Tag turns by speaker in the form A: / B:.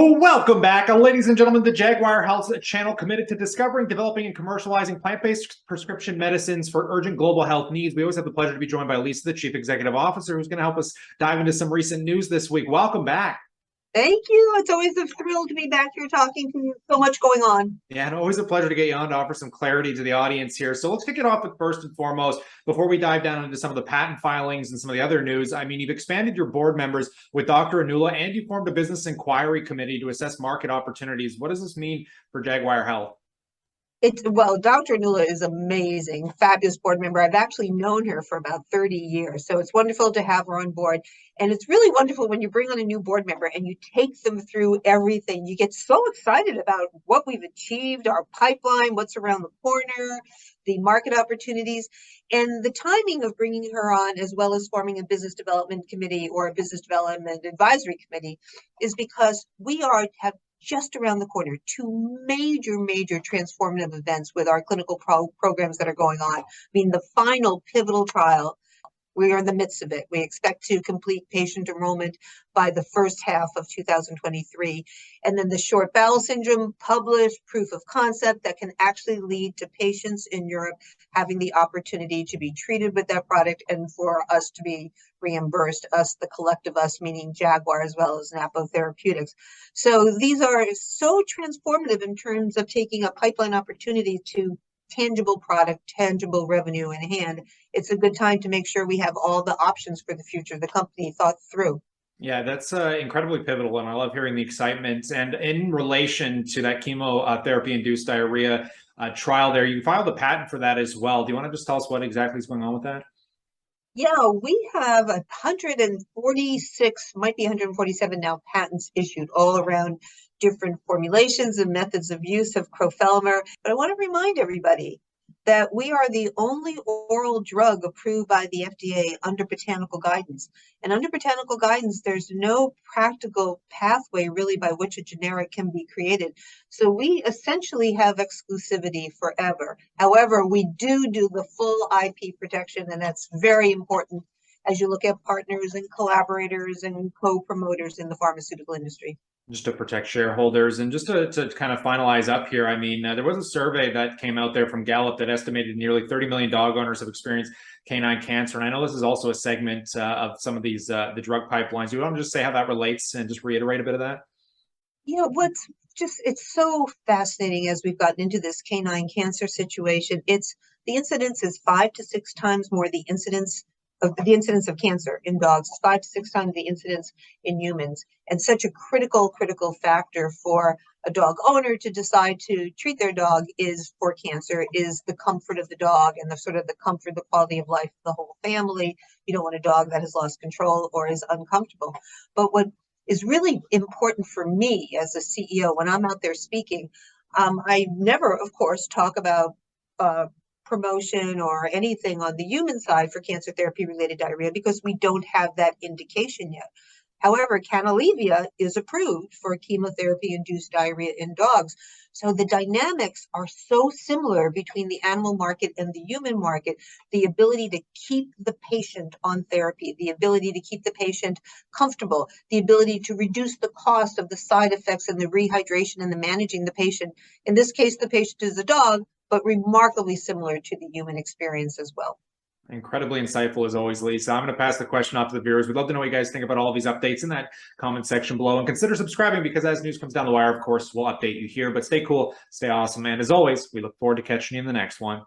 A: Welcome back, ladies and gentlemen. The Jaguar Health channel committed to discovering, developing, and commercializing plant-based prescription medicines for urgent global health needs. We always have the pleasure to be joined by Lisa, the Chief Executive Officer, who's going to help us dive into some recent news this week. Welcome back.
B: Thank you. It's always a thrill to be back here talking to you. So much going on.
A: Yeah, and always a pleasure to get you on to offer some clarity to the audience here. So let's kick it off with first and foremost, before we dive down into some of the patent filings and some of the other news. I mean, you've expanded your board members with Dr. Anula, and you formed a business inquiry committee to assess market opportunities. What does this mean for Jaguar Health?
B: Well, Dr. Nula is amazing, fabulous board member. I've actually known her for about 30 years. So it's wonderful to have her on board. And it's really wonderful when you bring on a new board member and you take them through everything. You get so excited about what we've achieved, our pipeline, what's around the corner, the market opportunities. And the timing of bringing her on, as well as forming a business development committee or a business development advisory committee, is because we have just around the corner two major transformative events with our clinical programs that are going on. I mean, the final pivotal trial, we are in the midst of it. We expect to complete patient enrollment by the first half of 2023. And then the short bowel syndrome published proof of concept that can actually lead to patients in Europe having the opportunity to be treated with that product and for us to be reimbursed, us, the collective us, meaning Jaguar as well as Napo Therapeutics. So these are so transformative in terms of taking a pipeline opportunity to tangible product, tangible revenue in hand. It's a good time to make sure we have all the options for the future of the company thought through.
A: Yeah, that's incredibly pivotal, and I love hearing the excitement. And in relation to that chemotherapy-induced diarrhea trial there, you filed a patent for that as well. Do you want to just tell us what exactly is going on with that?
B: Yeah, we have 146, might be 147 now, patents issued all around different formulations and methods of use of crofelemer. But I want to remind everybody that we are the only oral drug approved by the FDA under botanical guidance. And under botanical guidance, there's no practical pathway really by which a generic can be created. So we essentially have exclusivity forever. However, we do the full IP protection, and that's very important as you look at partners and collaborators and co-promoters in the pharmaceutical industry.
A: Just to protect shareholders. And just to kind of finalize up here, I mean, there was a survey that came out there from Gallup that estimated nearly 30 million dog owners have experienced canine cancer. And I know this is also a segment of some of these, the drug pipelines. You want to just say how that relates and just reiterate a bit of that?
B: Yeah, it's so fascinating as we've gotten into this canine cancer situation. The incidence is 5 to 6 times more the incidence of cancer in dogs. It's 5 to 6 times the incidence in humans. And such a critical factor for a dog owner to decide to treat their dog for cancer is the comfort of the dog and the comfort, the quality of life of the whole family. You don't want a dog that has lost control or is uncomfortable. But what is really important for me as a CEO when I'm out there speaking, I never, of course, talk about promotion or anything on the human side for cancer therapy related diarrhea because we don't have that indication yet. However, Canalevia is approved for chemotherapy-induced diarrhea in dogs. So the dynamics are so similar between the animal market and the human market, the ability to keep the patient on therapy, the ability to keep the patient comfortable, the ability to reduce the cost of the side effects and the rehydration and the managing the patient. In this case, the patient is a dog, but remarkably similar to the human experience as well.
A: Incredibly insightful as always, Lisa. I'm going to pass the question off to the viewers. We'd love to know what you guys think about all of these updates in that comment section below. And consider subscribing because as news comes down the wire, of course, we'll update you here. But stay cool, stay awesome. And as always, we look forward to catching you in the next one.